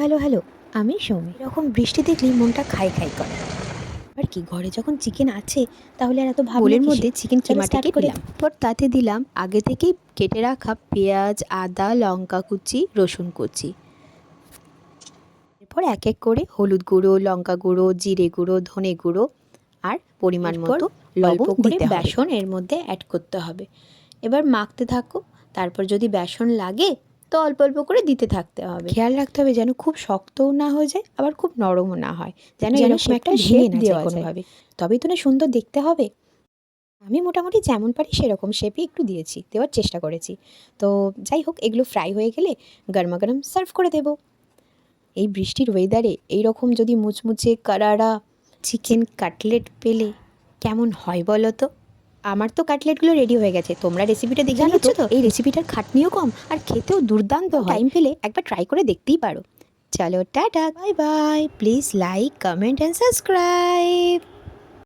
Hello hello, আমি সৌমি। এরকম বৃষ্টি দেখলেই মনটা খাই খাই করে। আর কি, ঘরে যখন চিকেন আছে তাহলে আর এত ভাবনা বোলের কিসের? মধ্যে চিকেন চলো কিমাটাকে স্টার্ট করে দিলাম, পর তাতে দিলাম আগে থেকেই কেটে রাখা পেঁয়াজ, আদা, লঙ্কা কুচি, রসুন কুচি। এরপর এক এক করে হলুদ গুঁড়ো, লঙ্কা গুঁড়ো, জিরে গুঁড়ো, ধনে গুঁড়ো আর পরিমাণ মতো অল্প লবণ করে দিতে হবে। বেসন এর মধ্যে অ্যাড করতে হবে। এবার মাখতে থাকো, তারপর যদি বেসন লাগে তো অল্প অল্প করে দিতে থাকতে হবে। খেয়াল রাখতে হবে যেন খুব শক্তও না হয়ে যায়, আবার খুব নরমও না হয়, যেন এরকম একটা শেপটা ভেঙে না যায় দেওয়া যায়। কোনোভাবে। তবেই তো না সুন্দর দেখতে হবে। আমি মোটামুটি যেমন পারি সেরকম শেপই একটু দিয়েছি, দেওয়ার চেষ্টা করেছি। তো যাই হোক, এগুলো ফ্রাই হয়ে গেলে গরমা গরম সার্ভ করে দেবো। এই বৃষ্টির ওয়েদারে এইরকম যদি মুচমুচে কারারা চিকেন কাটলেট পেলে কেমন হয় বলো তো? আমার তো কাটলেটগুলো রেডি হয়ে গেছে, তোমরা রেসিপিটা দেখে নিচ্ছ তো? এই রেসিপিটার খাটনিও কম আর খেতেও দুর্দান্ত হয়। টাইম পেলে একবার ট্রাই করে দেখতেই পারো। চলো tata, bye bye. Please like, comment and subscribe.